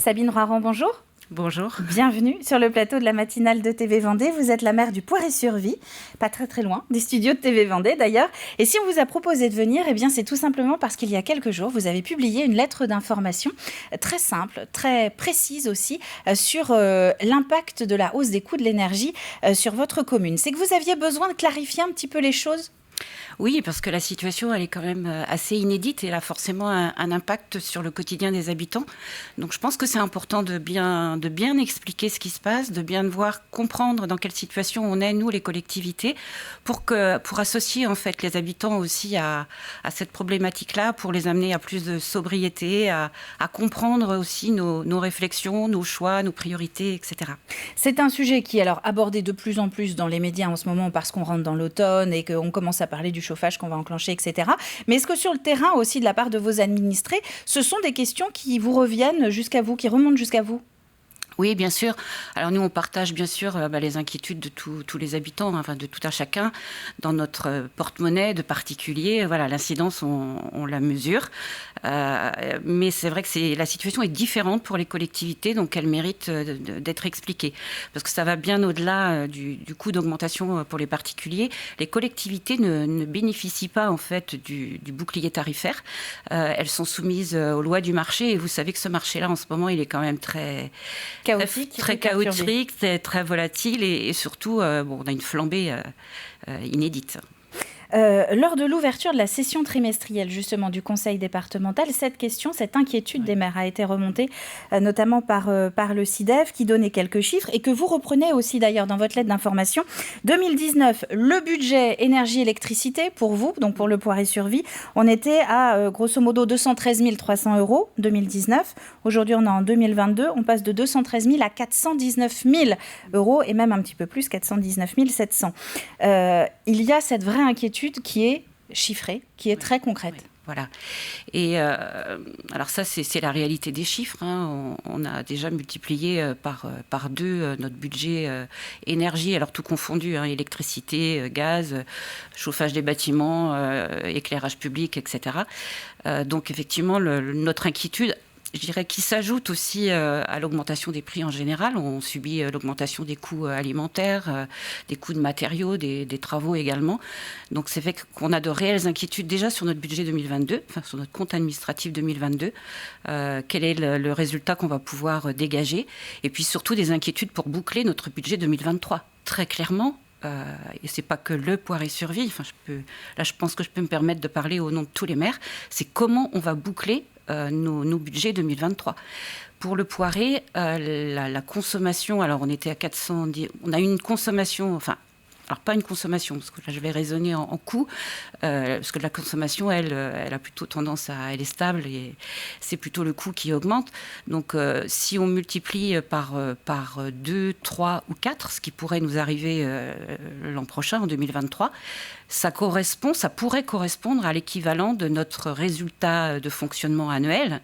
Sabine Roiran, bonjour. Bonjour. Bienvenue sur le plateau de la matinale de TV Vendée. Vous êtes la maire du Poiré-sur-Vie, pas très loin des studios de TV Vendée d'ailleurs. Et si on vous a proposé de venir, eh bien c'est tout simplement parce qu'il y a quelques jours, vous avez publié une lettre d'information très simple, très précise aussi, sur l'impact de la hausse des coûts de l'énergie sur votre commune. C'est que vous aviez besoin de clarifier un petit peu les choses ? Oui, parce que la situation, elle est quand même assez inédite et elle a forcément un impact sur le quotidien des habitants. Donc je pense que c'est important de bien expliquer ce qui se passe, de bien devoir comprendre dans quelle situation on est, nous, les collectivités, pour associer en fait les habitants aussi à cette problématique-là, pour les amener à plus de sobriété, à comprendre aussi nos réflexions, nos choix, nos priorités, etc. C'est un sujet qui est alors abordé de plus en plus dans les médias en ce moment parce qu'on rentre dans l'automne et qu'on commence à parler du chauffage qu'on va enclencher, etc. Mais est-ce que sur le terrain aussi, de la part de vos administrés, ce sont des questions qui vous reviennent jusqu'à vous, qui remontent jusqu'à vous ? Oui, bien sûr. Alors nous, on partage bien sûr les inquiétudes de tous les habitants, enfin de tout un chacun, dans notre porte-monnaie de particulier. Voilà, l'incidence, on la mesure. Mais c'est vrai que la situation est différente pour les collectivités, donc elle mérite d'être expliquée. Parce que ça va bien au-delà du coût d'augmentation pour les particuliers. Les collectivités ne bénéficient pas en fait du bouclier tarifaire. Elles sont soumises aux lois du marché et vous savez que ce marché-là, en ce moment, il est quand même très chaotique, très volatile et surtout, on a une flambée inédite. Lors de l'ouverture de la session trimestrielle justement du Conseil départemental, cette inquiétude des maires a été remontée notamment par le SIDEF qui donnait quelques chiffres et que vous reprenez aussi d'ailleurs dans votre lettre d'information. 2019, le budget énergie-électricité pour vous, donc pour le Poiré-sur-Vie, on était à grosso modo 213 300 euros 2019. Aujourd'hui, on est en 2022, on passe de 213 000 à 419 000 euros et même un petit peu plus, 419 700. Il y a cette vraie inquiétude qui est chiffrée, qui est très concrète. Oui, voilà. Et alors ça, c'est la réalité des chiffres. Hein. On a déjà multiplié par deux notre budget énergie, alors tout confondu, hein, électricité, gaz, chauffage des bâtiments, éclairage public, etc. Donc effectivement, notre inquiétude, je dirais, qui s'ajoute aussi à l'augmentation des prix en général. On subit l'augmentation des coûts alimentaires, des coûts de matériaux, des travaux également. Donc c'est fait qu'on a de réelles inquiétudes déjà sur notre budget 2022, enfin sur notre compte administratif 2022. Quel est le résultat qu'on va pouvoir dégager ? Et puis surtout des inquiétudes pour boucler notre budget 2023. Très clairement, et c'est pas que le Poiré-sur-Vie, enfin, je pense que je peux me permettre de parler au nom de tous les maires, c'est comment on va boucler nos budgets 2023. Pour le Poiré, la consommation, alors on était à 410, on a une consommation, enfin, alors pas une consommation, parce que là je vais raisonner en coût, parce que la consommation, elle a plutôt tendance elle est stable et c'est plutôt le coût qui augmente. Donc si on multiplie par 2, 3 ou 4, ce qui pourrait nous arriver l'an prochain, en 2023, ça pourrait correspondre à l'équivalent de notre résultat de fonctionnement annuel,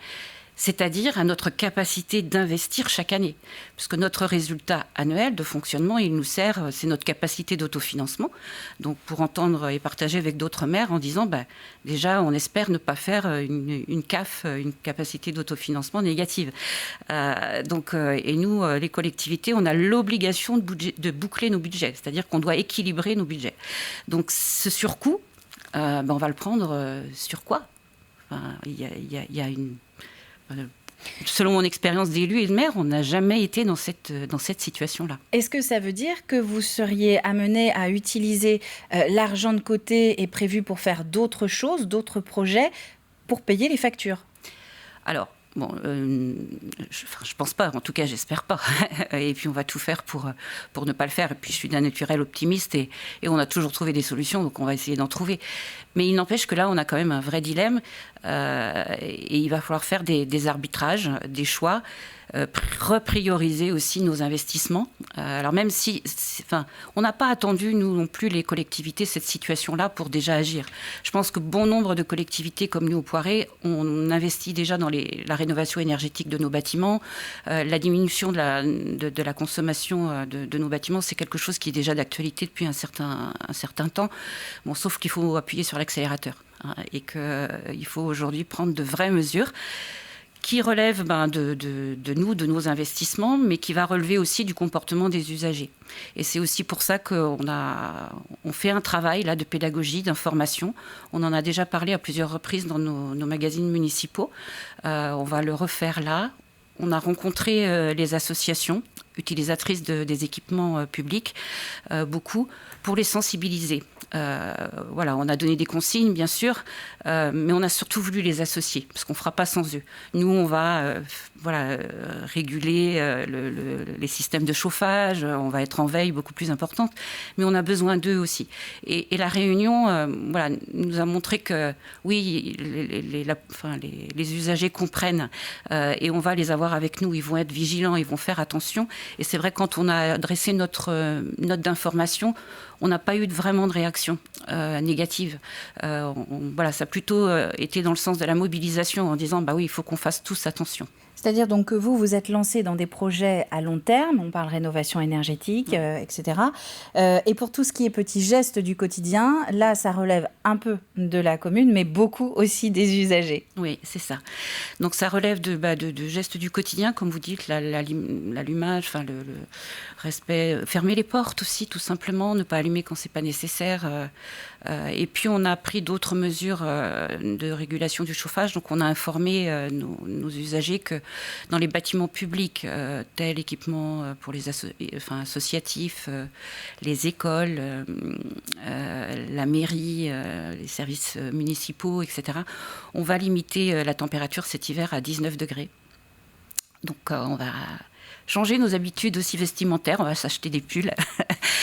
c'est-à-dire à notre capacité d'investir chaque année. Puisque notre résultat annuel de fonctionnement, il nous sert, c'est notre capacité d'autofinancement. Donc pour entendre et partager avec d'autres maires en disant, déjà, on espère ne pas faire une CAF, une capacité d'autofinancement négative. Et nous, les collectivités, on a l'obligation de boucler nos budgets, c'est-à-dire qu'on doit équilibrer nos budgets. Donc ce surcoût, on va le prendre sur quoi ? Enfin, il y a une... Selon mon expérience d'élu et de maire, on n'a jamais été dans cette situation-là. Est-ce que ça veut dire que vous seriez amené à utiliser l'argent de côté et prévu pour faire d'autres choses, d'autres projets, pour payer les factures ? Alors, bon, je pense pas, en tout cas j'espère pas. Et puis on va tout faire pour ne pas le faire. Et puis je suis d'un naturel optimiste et on a toujours trouvé des solutions, donc on va essayer d'en trouver. Mais il n'empêche que là, on a quand même un vrai dilemme et il va falloir faire des arbitrages, des choix, reprioriser aussi nos investissements. Alors même si, on n'a pas attendu, nous non plus, les collectivités, cette situation-là pour déjà agir. Je pense que bon nombre de collectivités comme nous au Poiré, on investit déjà dans la rénovation énergétique de nos bâtiments. La diminution de la consommation de nos bâtiments, c'est quelque chose qui est déjà d'actualité depuis un certain temps. Bon, sauf qu'il faut appuyer sur l'accélérateur et qu'il faut aujourd'hui prendre de vraies mesures qui relève de nous, de nos investissements, mais qui va relever aussi du comportement des usagers. Et c'est aussi pour ça qu'on fait un travail là, de pédagogie, d'information. On en a déjà parlé à plusieurs reprises dans nos magazines municipaux. On va le refaire là. On a rencontré les associations utilisatrices des équipements publics, beaucoup, pour les sensibiliser. Voilà, on a donné des consignes, bien sûr, mais on a surtout voulu les associer, parce qu'on ne fera pas sans eux. Nous, on va réguler les systèmes de chauffage, on va être en veille beaucoup plus importante, mais on a besoin d'eux aussi. Et la réunion nous a montré que, oui, les usagers comprennent, et on va les avoir avec nous, ils vont être vigilants, ils vont faire attention. Et c'est vrai, quand on a dressé notre note d'information, on n'a pas eu vraiment de réaction négative. Ça a plutôt été dans le sens de la mobilisation, en disant oui, il faut qu'on fasse tous attention. C'est-à-dire donc que vous êtes lancé dans des projets à long terme, on parle rénovation énergétique, etc. Et pour tout ce qui est petits gestes du quotidien, là, ça relève un peu de la commune, mais beaucoup aussi des usagers. Oui, c'est ça. Donc ça relève de gestes du quotidien, comme vous dites, l'allumage, le respect, fermer les portes aussi, tout simplement, ne pas allumer quand c'est pas nécessaire. Et puis on a pris d'autres mesures de régulation du chauffage. Donc on a informé nos usagers que dans les bâtiments publics, tels équipements pour les associatifs, les écoles, la mairie, les services municipaux, etc., on va limiter la température cet hiver à 19 degrés. Donc on va changer nos habitudes aussi vestimentaires, on va s'acheter des pulls.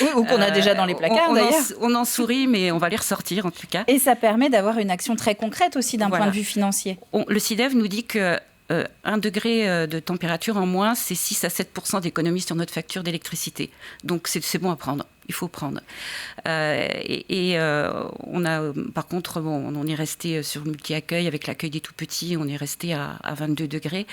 Oui, ou qu'on a déjà dans les placards d'ailleurs. On en sourit, mais on va les ressortir en tout cas. Et ça permet d'avoir une action très concrète aussi d'un point de vue financier. Le SIDEV nous dit que 1 degré de température en moins, c'est 6 à 7% d'économie sur notre facture d'électricité. Donc c'est bon à prendre. Il faut prendre. On a, par contre, on est resté sur le multi-accueil avec l'accueil des tout-petits, on est resté à 22 degrés.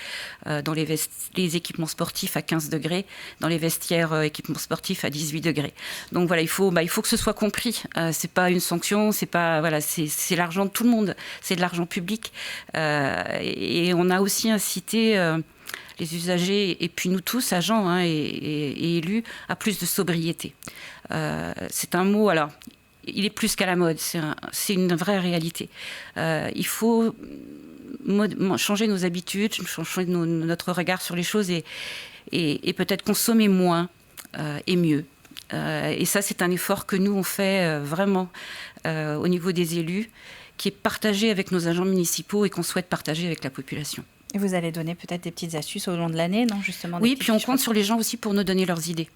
Dans les équipements sportifs à 15 degrés. Dans les vestiaires équipements sportifs à 18 degrés. Donc voilà, il faut que ce soit compris. C'est pas une sanction, c'est l'argent de tout le monde. C'est de l'argent public. Et on a aussi incité les usagers et puis nous tous, agents et élus, à plus de sobriété. C'est un mot, alors, il est plus qu'à la mode, c'est une vraie réalité. Il faut changer nos habitudes, changer notre regard sur les choses et peut-être consommer moins et mieux. Et ça, c'est un effort que nous, on fait vraiment au niveau des élus, qui est partagé avec nos agents municipaux et qu'on souhaite partager avec la population. Et vous allez donner peut-être des petites astuces au long de l'année, non, justement? Oui, puis on compte sur les gens aussi pour nous donner leurs idées.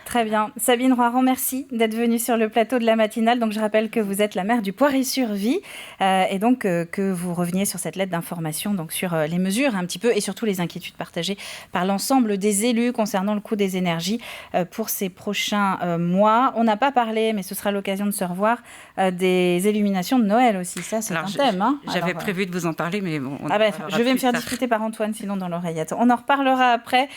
Très bien. Sabine Roiron, merci d'être venue sur le plateau de la matinale. Donc, je rappelle que vous êtes la maire du Poiré-sur-Vie et donc que vous reveniez sur cette lettre d'information donc sur les mesures un petit peu et surtout les inquiétudes partagées par l'ensemble des élus concernant le coût des énergies pour ces prochains mois. On n'a pas parlé, mais ce sera l'occasion de se revoir, des illuminations de Noël aussi. Ça, c'est un thème. J'avais prévu de vous en parler, mais bon. Je vais me faire discuter par Antoine, sinon dans l'oreillette. On en reparlera après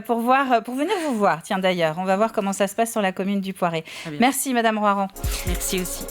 pour venir vous voir. Tiens, d'ailleurs, on va voir comment ça se passe sur la commune du Poiré. Merci Madame Roiron. Merci aussi.